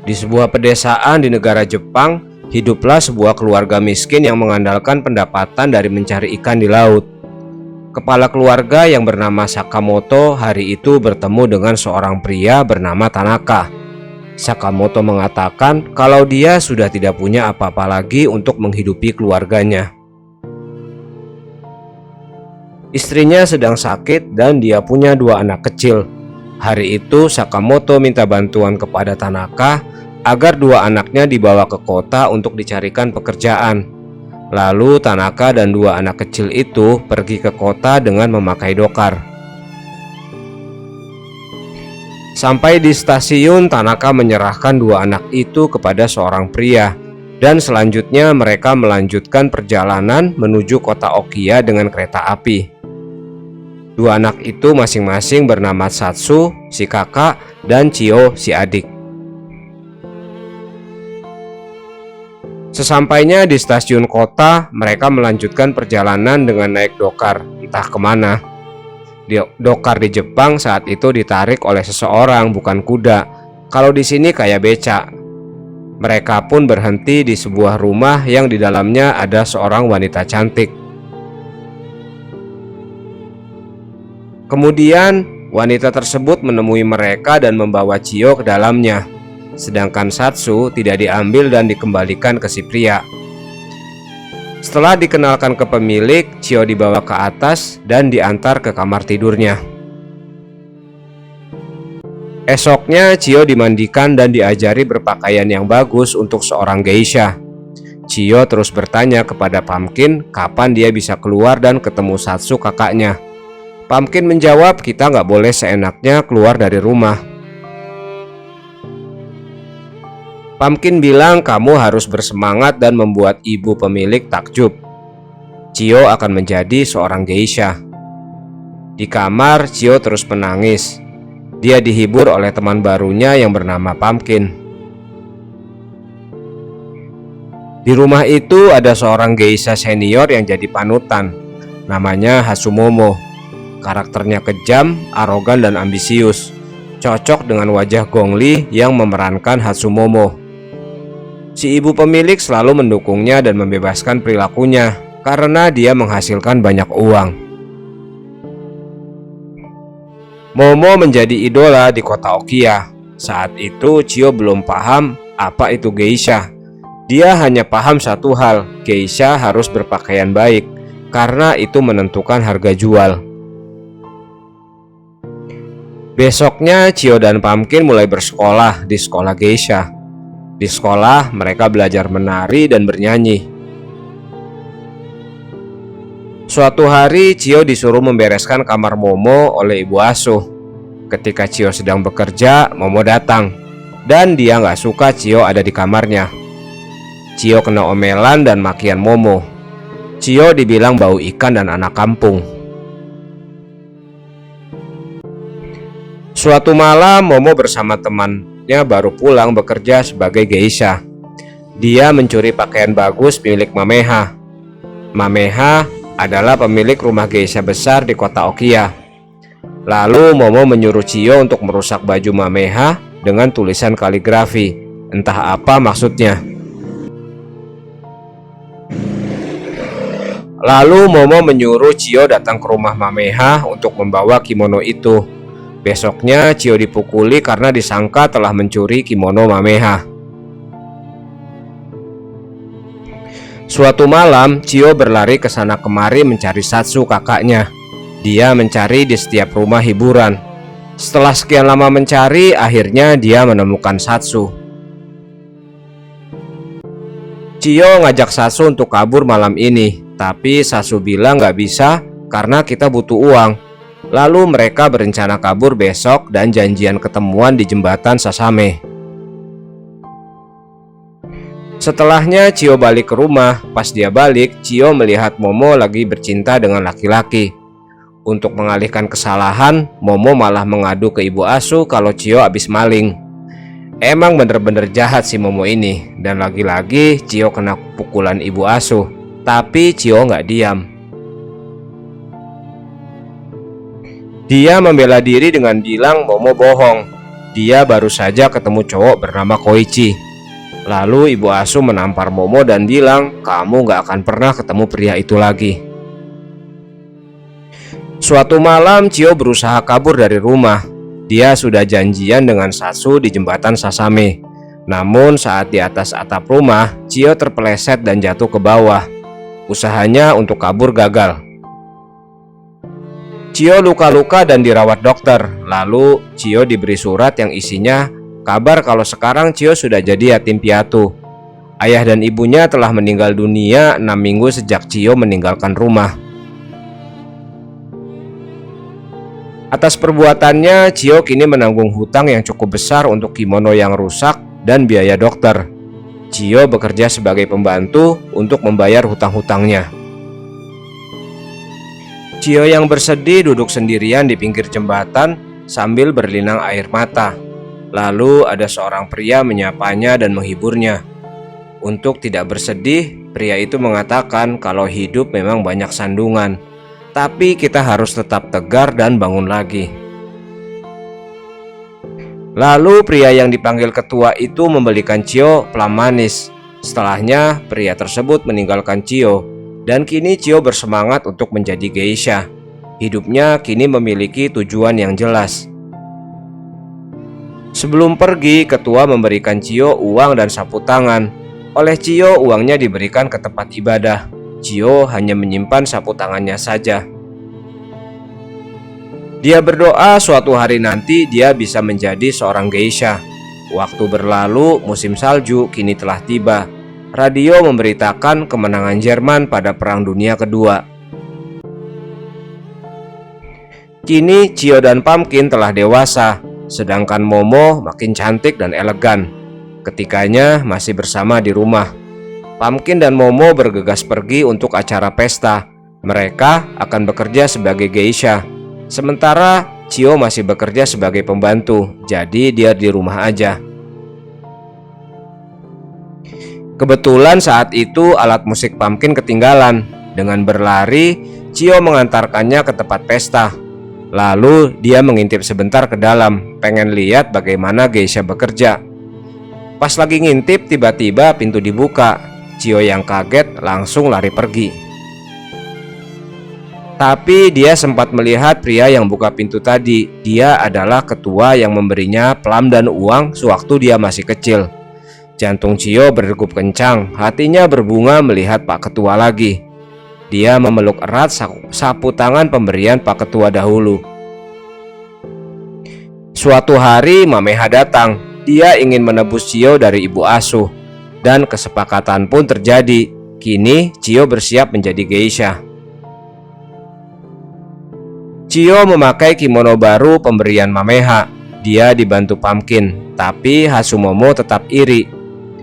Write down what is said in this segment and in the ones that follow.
Di sebuah pedesaan di negara Jepang, hiduplah sebuah keluarga miskin yang mengandalkan pendapatan dari mencari ikan di laut. Kepala keluarga yang bernama Sakamoto hari itu bertemu dengan seorang pria bernama Tanaka. Sakamoto mengatakan kalau dia sudah tidak punya apa-apa lagi untuk menghidupi keluarganya. Istrinya sedang sakit dan dia punya 2 anak kecil. Hari itu Sakamoto minta bantuan kepada Tanaka agar 2 anaknya dibawa ke kota untuk dicarikan pekerjaan. Lalu Tanaka dan 2 anak kecil itu pergi ke kota dengan memakai dokar. Sampai di stasiun, Tanaka menyerahkan 2 anak itu kepada seorang pria, dan selanjutnya mereka melanjutkan perjalanan menuju kota Okiya dengan kereta api. 2 anak itu masing-masing bernama Satsu, si kakak, dan Chio, si adik. Sesampainya di stasiun kota, mereka melanjutkan perjalanan dengan naik dokar, entah kemana. Dokar di Jepang saat itu ditarik oleh seseorang, bukan kuda. Kalau di sini kayak becak. Mereka pun berhenti di sebuah rumah yang di dalamnya ada seorang wanita cantik. Kemudian wanita tersebut menemui mereka dan membawa Chio ke dalamnya. Sedangkan Satsu tidak diambil dan dikembalikan ke si pria. Setelah dikenalkan ke pemilik, Chio dibawa ke atas dan diantar ke kamar tidurnya. Esoknya Chio dimandikan dan diajari berpakaian yang bagus untuk seorang geisha. Chio terus bertanya kepada Pumpkin kapan dia bisa keluar dan ketemu Satsu kakaknya. Pumpkin menjawab, kita nggak boleh seenaknya keluar dari rumah. Pumpkin bilang kamu harus bersemangat dan membuat ibu pemilik takjub. Chio akan menjadi seorang geisha. Di kamar, Chio terus menangis. Dia dihibur oleh teman barunya yang bernama Pumpkin. Di rumah itu ada seorang geisha senior yang jadi panutan. Namanya Hasumomo. Karakternya kejam, arogan, dan ambisius. Cocok dengan wajah Gongli yang memerankan Hasumomo. Si ibu pemilik selalu mendukungnya dan membebaskan perilakunya karena dia menghasilkan banyak uang. Momo menjadi idola di kota Okiya. Saat itu Chio belum paham apa itu geisha. Dia hanya paham satu hal, geisha harus berpakaian baik karena itu menentukan harga jual. Besoknya Chio dan Pumpkin mulai bersekolah di sekolah geisha. Di sekolah mereka belajar menari dan bernyanyi. Suatu hari Chio disuruh membereskan kamar Momo oleh ibu asuh. Ketika Chio sedang bekerja, Momo datang dan dia nggak suka Chio ada di kamarnya. Chio kena omelan dan makian Momo. Chio dibilang bau ikan dan anak kampung. Suatu malam Momo bersama temannya baru pulang bekerja sebagai geisha. Dia mencuri pakaian bagus milik Mameha. Mameha adalah pemilik rumah geisha besar di kota Okiya. Lalu Momo menyuruh Chio untuk merusak baju Mameha dengan tulisan kaligrafi. Entah apa maksudnya. Lalu Momo menyuruh Chio datang ke rumah Mameha untuk membawa kimono itu. Besoknya Chio dipukuli karena disangka telah mencuri kimono Mameha. Suatu malam Chio berlari ke sana kemari mencari Satsu kakaknya. Dia mencari di setiap rumah hiburan. Setelah sekian lama mencari, akhirnya dia menemukan Satsu. Chio ngajak Satsu untuk kabur malam ini, tapi Satsu bilang gak bisa karena kita butuh uang. Lalu mereka berencana kabur besok dan janjian ketemuan di jembatan Sasame. Setelahnya Chio balik ke rumah. Pas dia balik, Chio melihat Momo lagi bercinta dengan laki-laki. Untuk mengalihkan kesalahan, Momo malah mengadu ke ibu asuh kalau Chio habis maling. Emang bener-bener jahat si Momo ini. Dan lagi-lagi Chio kena pukulan ibu asuh. Tapi Chio nggak diam. Dia membela diri dengan bilang Momo bohong. dia baru saja ketemu cowok bernama Koichi. Lalu ibu asuh menampar Momo dan bilang, kamu gak akan pernah ketemu pria itu lagi. Suatu malam Chiyo berusaha kabur dari rumah. Dia sudah janjian dengan Satsu di jembatan Sasame. Namun saat di atas atap rumah, Chiyo terpeleset dan jatuh ke bawah. Usahanya untuk kabur gagal. Chiyo luka-luka dan dirawat dokter. Lalu Chiyo diberi surat yang isinya kabar kalau sekarang Chiyo sudah jadi yatim piatu. Ayah dan ibunya telah meninggal dunia 6 minggu sejak Chiyo meninggalkan rumah. Atas perbuatannya, Chiyo kini menanggung hutang yang cukup besar untuk kimono yang rusak dan biaya dokter. Chiyo bekerja sebagai pembantu untuk membayar hutang-hutangnya. Chiyo yang bersedih duduk sendirian di pinggir jembatan sambil berlinang air mata. Lalu ada seorang pria menyapanya dan menghiburnya. Untuk tidak bersedih, pria itu mengatakan kalau hidup memang banyak sandungan, tapi kita harus tetap tegar dan bangun lagi. Lalu pria yang dipanggil ketua itu membelikan Chiyo plam manis. Setelahnya pria tersebut meninggalkan Chiyo, dan kini Chiyo bersemangat untuk menjadi geisha. Hidupnya kini memiliki tujuan yang jelas. Sebelum pergi, ketua memberikan Chiyo uang dan sapu tangan. Oleh Chiyo, uangnya diberikan ke tempat ibadah. Chiyo hanya menyimpan sapu tangannya saja. Dia berdoa suatu hari nanti dia bisa menjadi seorang geisha. Waktu berlalu, musim salju kini telah tiba. Radio memberitakan kemenangan Jerman pada Perang Dunia Kedua. Kini Chiyo dan Pumpkin telah dewasa, sedangkan Momo makin cantik dan elegan. Ketikanya masih bersama di rumah. Pumpkin dan Momo bergegas pergi untuk acara pesta. Mereka akan bekerja sebagai geisha. Sementara Chiyo masih bekerja sebagai pembantu, jadi dia di rumah aja. Kebetulan saat itu alat musik Pumpkin ketinggalan. Dengan berlari, Chiyo mengantarkannya ke tempat pesta. Lalu dia mengintip sebentar ke dalam, pengen lihat bagaimana geisha bekerja. Pas lagi ngintip, tiba-tiba pintu dibuka. Chiyo yang kaget langsung lari pergi. Tapi dia sempat melihat pria yang buka pintu tadi. Dia adalah ketua yang memberinya plam dan uang sewaktu dia masih kecil. Jantung Chiyo berdegup kencang, hatinya berbunga melihat Pak Ketua lagi. Dia memeluk erat sapu tangan pemberian Pak Ketua dahulu. Suatu hari Mameha datang. Dia ingin menebus Chiyo dari ibu asuh, dan kesepakatan pun terjadi. Kini Chiyo bersiap menjadi geisha. Chiyo memakai kimono baru pemberian Mameha. Dia dibantu Pumpkin, tapi Hasumomo tetap iri.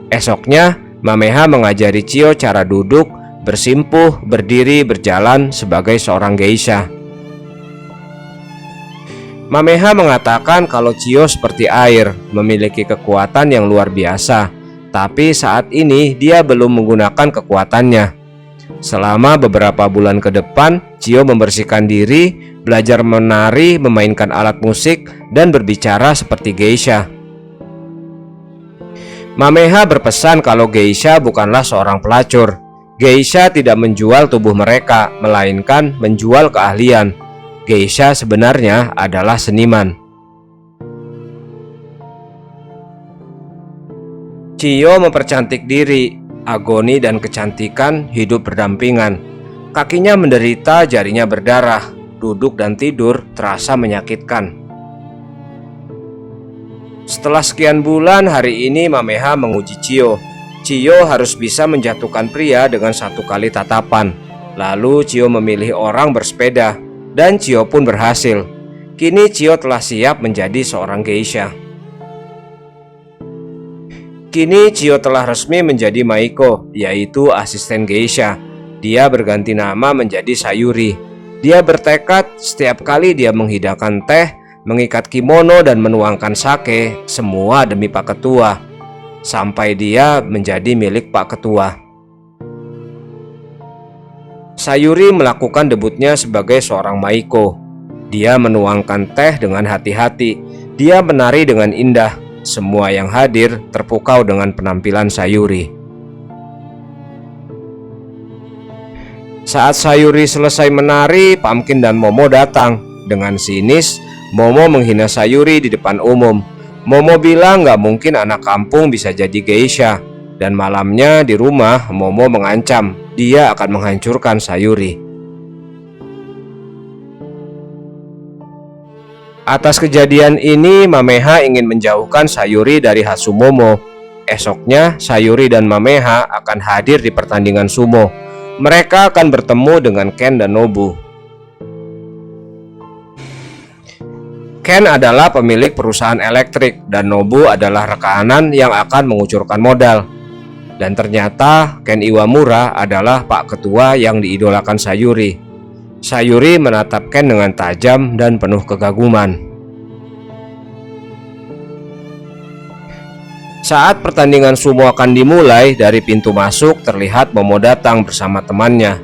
Esoknya Mameha mengajari Chiyo cara duduk, bersimpuh, berdiri, berjalan sebagai seorang geisha. Mameha mengatakan kalau Chiyo seperti air, memiliki kekuatan yang luar biasa. Tapi saat ini dia belum menggunakan kekuatannya. Selama beberapa bulan ke depan, Chiyo membersihkan diri, belajar menari, memainkan alat musik, dan berbicara seperti geisha. Mameha berpesan kalau geisha bukanlah seorang pelacur. Geisha tidak menjual tubuh mereka, melainkan menjual keahlian. Geisha sebenarnya adalah seniman. Chiyo mempercantik diri. Agoni dan kecantikan hidup berdampingan. Kakinya menderita, jarinya berdarah. Duduk dan tidur terasa menyakitkan. Setelah sekian bulan, hari ini Mameha menguji Chiyo. Chiyo harus bisa menjatuhkan pria dengan satu kali tatapan. Lalu Chiyo memilih orang bersepeda, dan Chiyo pun berhasil. Kini Chiyo telah siap menjadi seorang geisha. Kini Chiyo telah resmi menjadi Maiko, yaitu asisten geisha. Dia berganti nama menjadi Sayuri. Dia bertekad setiap kali dia menghidangkan teh, mengikat kimono dan menuangkan sake, semua demi Pak Ketua, sampai dia menjadi milik Pak Ketua. Sayuri melakukan debutnya sebagai seorang Maiko. Dia menuangkan teh dengan hati-hati. Dia menari dengan indah. Semua yang hadir terpukau dengan penampilan Sayuri. Saat Sayuri selesai menari, Pumpkin dan Momo datang. Dengan sinis, Momo menghina Sayuri di depan umum. Momo bilang gak mungkin anak kampung bisa jadi geisha. Dan malamnya di rumah, Momo mengancam dia akan menghancurkan Sayuri. Atas kejadian ini, Mameha ingin menjauhkan Sayuri dari Hasumomo. Esoknya, Sayuri dan Mameha akan hadir di pertandingan sumo. Mereka akan bertemu dengan Ken dan Nobu. Ken adalah pemilik perusahaan elektrik dan Nobu adalah rekanan yang akan mengucurkan modal. Dan ternyata Ken Iwamura adalah Pak Ketua yang diidolakan Sayuri. Sayuri menatap Ken dengan tajam dan penuh kekaguman. Saat pertandingan sumo akan dimulai, dari pintu masuk terlihat Momo datang bersama temannya.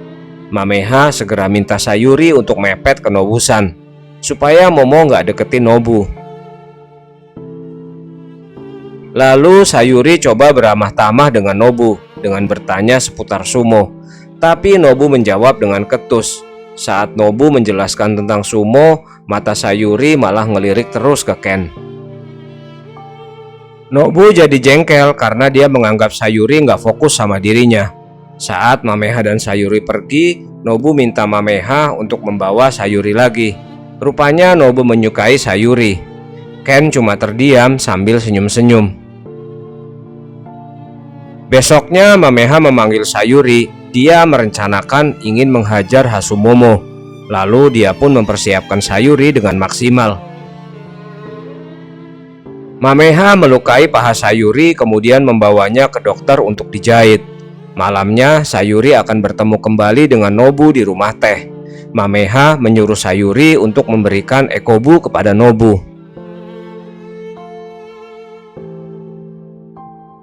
Mameha segera minta Sayuri untuk mepet ke Nobu-san, supaya Momo nggak deketin Nobu. Lalu Sayuri coba beramah tamah dengan Nobu dengan bertanya seputar sumo. Tapi Nobu menjawab dengan ketus. Saat Nobu menjelaskan tentang sumo, mata Sayuri malah ngelirik terus ke Ken. Nobu jadi jengkel karena dia menganggap Sayuri nggak fokus sama dirinya. Saat Mameha dan Sayuri pergi, Nobu minta Mameha untuk membawa Sayuri lagi. Rupanya Nobu menyukai Sayuri. Ken cuma terdiam sambil senyum-senyum. Besoknya Mameha memanggil Sayuri. Dia merencanakan ingin menghajar Hasumomo. Lalu dia pun mempersiapkan Sayuri dengan maksimal. Mameha melukai paha Sayuri kemudian membawanya ke dokter untuk dijahit. Malamnya Sayuri akan bertemu kembali dengan Nobu di rumah teh. Mameha menyuruh Sayuri untuk memberikan ekobu kepada Nobu.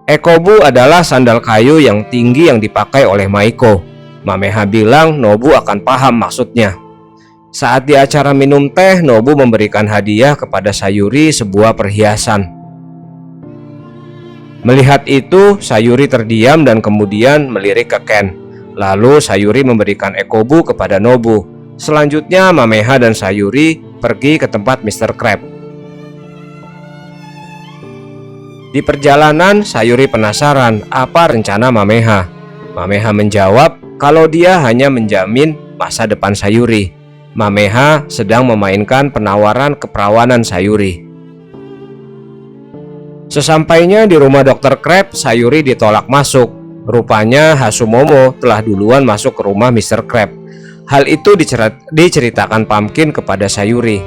Ekobu adalah sandal kayu yang tinggi yang dipakai oleh Maiko. Mameha bilang Nobu akan paham maksudnya. Saat di acara minum teh, Nobu memberikan hadiah kepada Sayuri sebuah perhiasan. Melihat itu, Sayuri terdiam dan kemudian melirik ke Ken. Lalu Sayuri memberikan ekobu kepada Nobu. Selanjutnya Mameha dan Sayuri pergi ke tempat Mr. Crab. Di perjalanan, Sayuri penasaran apa rencana Mameha. Mameha menjawab kalau dia hanya menjamin masa depan Sayuri. Mameha sedang memainkan penawaran keperawanan Sayuri. Sesampainya di rumah Dr. Crab, Sayuri ditolak masuk. Rupanya Hasumomo telah duluan masuk ke rumah Mr. Crab. Hal itu diceritakan Pumpkin kepada Sayuri.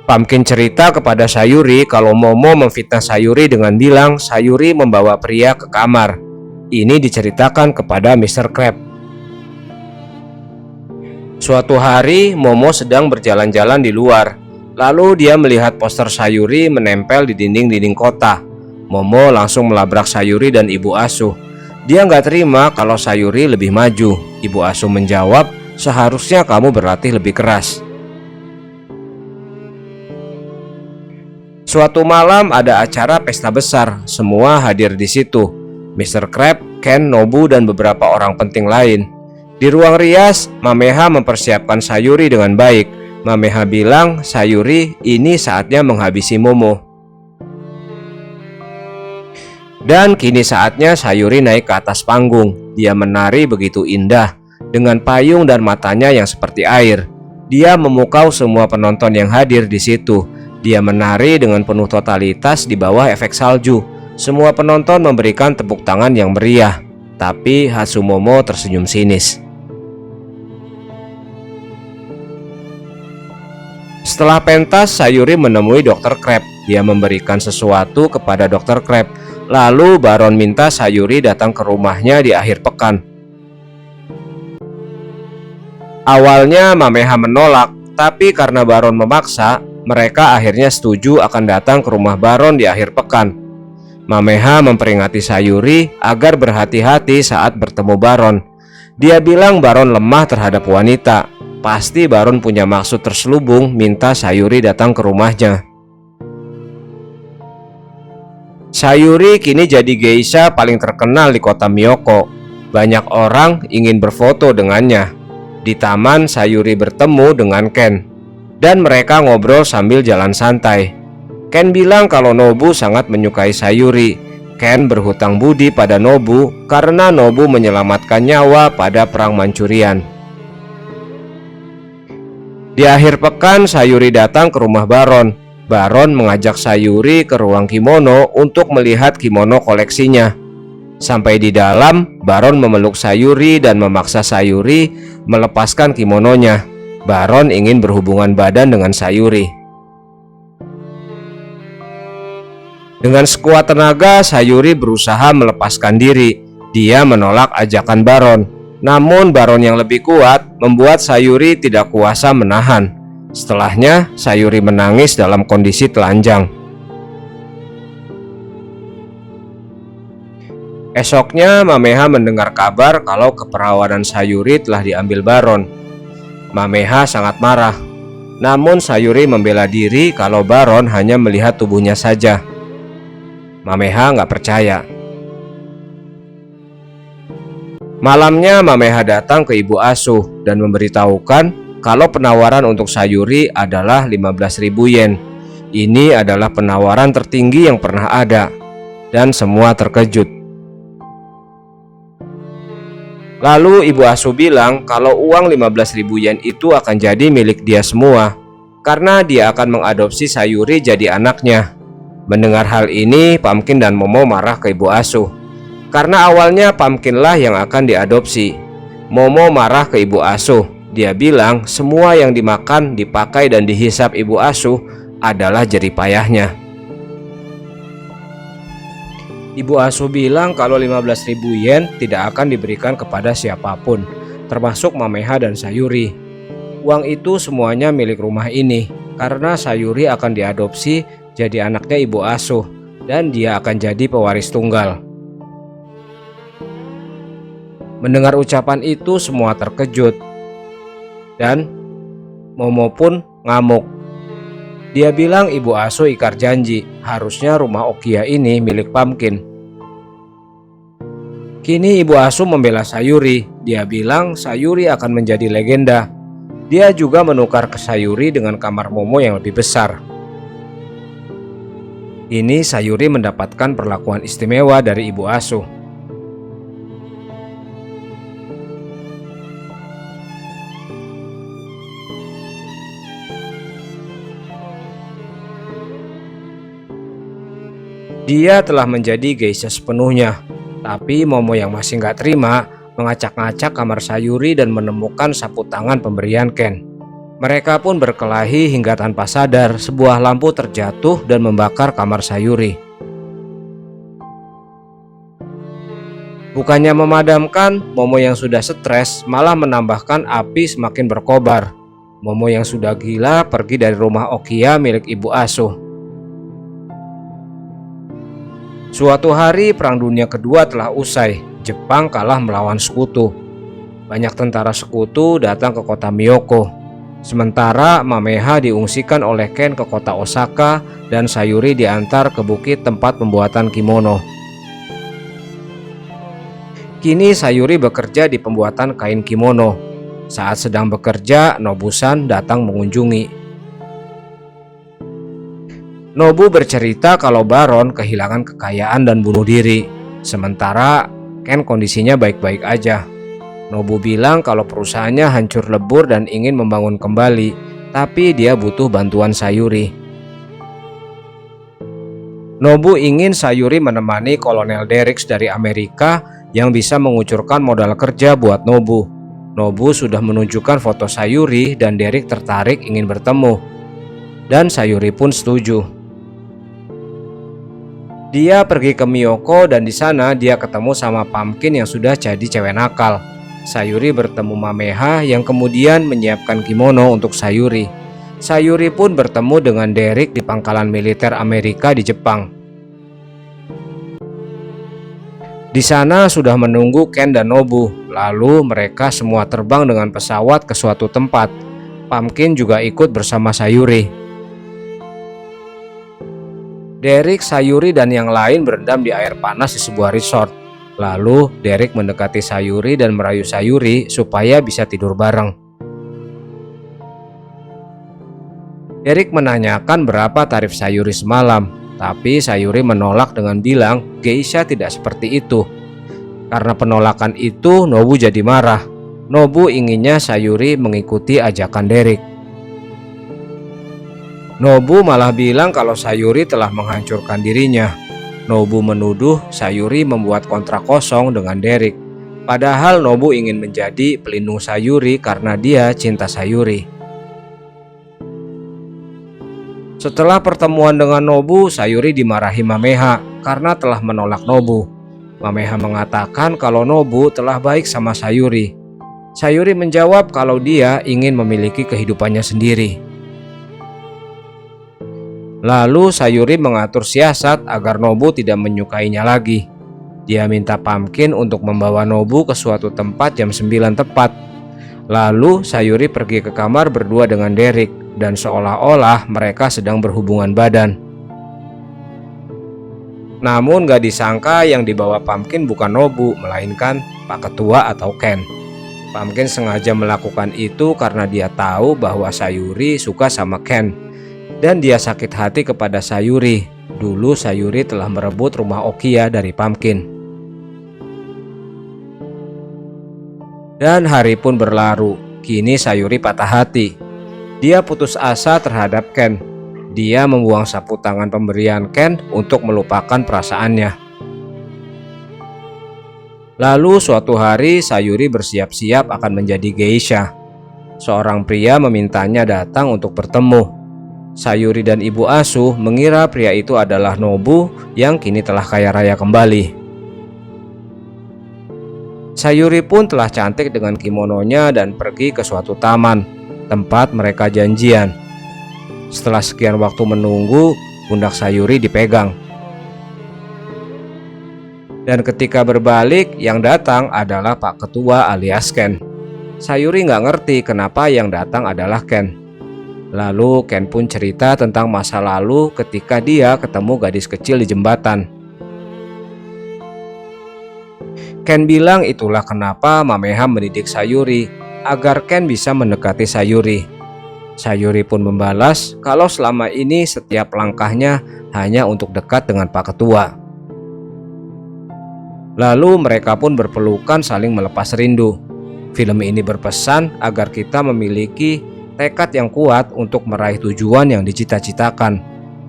Pumpkin cerita kepada Sayuri kalau Momo memfitnah Sayuri dengan bilang Sayuri membawa pria ke kamar. Ini diceritakan kepada Mr. Crab. Suatu hari Momo sedang berjalan-jalan di luar. Lalu dia melihat poster Sayuri menempel di dinding-dinding kota. Momo langsung melabrak Sayuri dan ibu asuh. Dia nggak terima kalau Sayuri lebih maju. Ibu asuh menjawab, seharusnya kamu berlatih lebih keras. Suatu malam ada acara pesta besar, semua hadir di situ. Mr. Crab, Ken, Nobu, dan beberapa orang penting lain. Di ruang rias, Mameha mempersiapkan Sayuri dengan baik. Mameha bilang, Sayuri, ini saatnya menghabisi Momo. Dan kini saatnya Sayuri naik ke atas panggung. Dia menari begitu indah, dengan payung dan matanya yang seperti air. Dia memukau semua penonton yang hadir di situ. Dia menari dengan penuh totalitas di bawah efek salju. Semua penonton memberikan tepuk tangan yang meriah. Tapi Hasumomo tersenyum sinis. Setelah pentas, Sayuri menemui Dr. Crab. Dia memberikan sesuatu kepada Dr. Crab. Lalu Baron minta Sayuri datang ke rumahnya di akhir pekan. Awalnya Mameha menolak, tapi karena Baron memaksa, mereka akhirnya setuju akan datang ke rumah Baron di akhir pekan. Mameha memperingati Sayuri agar berhati-hati saat bertemu Baron. Dia bilang Baron lemah terhadap wanita. pasti Baron punya maksud terselubung minta Sayuri datang ke rumahnya. Sayuri kini jadi geisha paling terkenal di kota Miyoko. Banyak orang ingin berfoto dengannya. Di taman, Sayuri bertemu dengan Ken, dan mereka ngobrol sambil jalan santai. Ken bilang kalau Nobu sangat menyukai Sayuri. Ken berhutang budi pada Nobu karena Nobu menyelamatkan nyawa pada perang Mancurian. Di akhir pekan, Sayuri datang ke rumah Baron. Baron mengajak Sayuri ke ruang kimono untuk melihat kimono koleksinya. Sampai di dalam, Baron memeluk Sayuri dan memaksa Sayuri melepaskan kimononya. Baron ingin berhubungan badan dengan Sayuri. Dengan sekuat tenaga, Sayuri berusaha melepaskan diri. Dia menolak ajakan Baron. Namun Baron yang lebih kuat membuat Sayuri tidak kuasa menahan. Setelahnya, Sayuri menangis dalam kondisi telanjang. Esoknya, Mameha mendengar kabar kalau keperawanan Sayuri telah diambil Baron. Mameha sangat marah. Namun Sayuri membela diri kalau Baron hanya melihat tubuhnya saja. Mameha nggak percaya. Malamnya Mameha datang ke ibu asuh dan memberitahukan kalau penawaran untuk Sayuri adalah 15.000 yen. Ini adalah penawaran tertinggi yang pernah ada, dan semua terkejut. Lalu ibu asuh bilang kalau uang 15.000 yen itu akan jadi milik dia semua, karena dia akan mengadopsi Sayuri jadi anaknya. Mendengar hal ini, Pumpkin dan Momo marah ke ibu asuh. Karena awalnya Pumpkinlah yang akan diadopsi. Momo marah ke ibu asuh. Dia bilang semua yang dimakan, dipakai, dan dihisap ibu asuh adalah jerih payahnya. Ibu asuh bilang kalau 15.000 yen tidak akan diberikan kepada siapapun, termasuk Mameha dan Sayuri. Uang itu semuanya milik rumah ini, karena Sayuri akan diadopsi jadi anaknya ibu asuh, dan dia akan jadi pewaris tunggal. Mendengar ucapan itu, semua terkejut, dan Momo pun ngamuk. Dia bilang ibu asuh ingkar janji, harusnya rumah Okia ini milik Pumpkin. Kini ibu asuh membela Sayuri. Dia bilang Sayuri akan menjadi legenda. Dia juga menukar ke Sayuri dengan kamar Momo yang lebih besar. Ini Sayuri mendapatkan perlakuan istimewa dari ibu asuh. Dia telah menjadi geisha sepenuhnya, tapi Momo yang masih nggak terima mengacak-ngacak kamar Sayuri dan menemukan sapu tangan pemberian Ken. Mereka pun berkelahi hingga tanpa sadar sebuah lampu terjatuh dan membakar kamar Sayuri. Bukannya memadamkan, Momo yang sudah stres malah menambahkan api semakin berkobar. Momo yang sudah gila pergi dari rumah Okia milik ibu asuh. Suatu hari Perang Dunia Kedua telah usai. Jepang kalah melawan sekutu. Banyak tentara sekutu datang ke kota Miyoko. Sementara Mameha diungsikan oleh Ken ke kota Osaka dan Sayuri diantar ke bukit tempat pembuatan kimono. Kini Sayuri bekerja di pembuatan kain kimono. Saat sedang bekerja, Nobu-san datang mengunjungi. Nobu bercerita kalau Baron kehilangan kekayaan dan bunuh diri. Sementara Ken kondisinya baik-baik aja. Nobu bilang kalau perusahaannya hancur lebur dan ingin membangun kembali, tapi dia butuh bantuan Sayuri. Nobu ingin Sayuri menemani Kolonel Derricks dari Amerika yang bisa mengucurkan modal kerja buat Nobu. Nobu sudah menunjukkan foto Sayuri dan Derrick tertarik ingin bertemu. Dan Sayuri pun setuju. Dia pergi ke Miyoko dan di sana dia ketemu sama Pumpkin yang sudah jadi cewek nakal. Sayuri bertemu Mameha yang kemudian menyiapkan kimono untuk Sayuri. Sayuri pun bertemu dengan Derrick di pangkalan militer Amerika di Jepang. Di sana sudah menunggu Ken dan Nobu. lalu mereka semua terbang dengan pesawat ke suatu tempat. Pumpkin juga ikut bersama Sayuri. Derek, Sayuri, dan yang lain berendam di air panas di sebuah resort. Lalu Derek mendekati Sayuri dan merayu Sayuri supaya bisa tidur bareng. Derek menanyakan berapa tarif Sayuri semalam, tapi Sayuri menolak dengan bilang geisha tidak seperti itu. Karena penolakan itu, Nobu jadi marah. Nobu inginnya Sayuri mengikuti ajakan Derek. Nobu malah bilang kalau Sayuri telah menghancurkan dirinya. Nobu menuduh Sayuri membuat kontrak kosong dengan Derek. Padahal Nobu ingin menjadi pelindung Sayuri karena dia cinta Sayuri. Setelah pertemuan dengan Nobu, Sayuri dimarahi Mameha karena telah menolak Nobu. Mameha mengatakan kalau Nobu telah baik sama Sayuri. Sayuri menjawab kalau dia ingin memiliki kehidupannya sendiri. Lalu Sayuri mengatur siasat agar Nobu tidak menyukainya lagi. Dia minta Pumpkin untuk membawa Nobu ke suatu tempat jam 9 tepat. Lalu Sayuri pergi ke kamar berdua dengan Derek dan seolah-olah mereka sedang berhubungan badan. Namun gak disangka yang dibawa Pumpkin bukan Nobu, melainkan Pak Ketua atau Ken. Pumpkin sengaja melakukan itu karena dia tahu bahwa Sayuri suka sama Ken. Dan dia sakit hati kepada Sayuri. Dulu Sayuri telah merebut rumah Okia dari Pumpkin. Dan hari pun berlalu. Kini Sayuri patah hati. Dia putus asa terhadap Ken. Dia membuang sapu tangan pemberian Ken untuk melupakan perasaannya. Lalu suatu hari Sayuri bersiap-siap akan menjadi geisha. Seorang pria memintanya datang untuk bertemu. Sayuri dan ibu asuh mengira pria itu adalah Nobu yang kini telah kaya raya kembali. Sayuri pun telah cantik dengan kimononya dan pergi ke suatu taman, tempat mereka janjian. Setelah sekian waktu menunggu, pundak Sayuri dipegang. Dan ketika berbalik, yang datang adalah Pak Ketua alias Ken. Sayuri nggak ngerti kenapa yang datang adalah Ken. Lalu Ken pun cerita tentang masa lalu ketika dia ketemu gadis kecil di jembatan. Ken bilang itulah kenapa Mameha mendidik Sayuri agar Ken bisa mendekati Sayuri. Sayuri pun membalas kalau selama ini setiap langkahnya hanya untuk dekat dengan Pak Ketua. Lalu mereka pun berpelukan saling melepas rindu. Film ini berpesan agar kita memiliki tekad yang kuat untuk meraih tujuan yang dicita-citakan,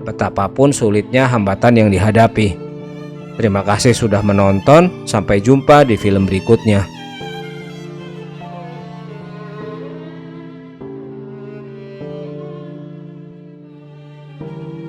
betapapun sulitnya hambatan yang dihadapi. Terima kasih sudah menonton, sampai jumpa di film berikutnya.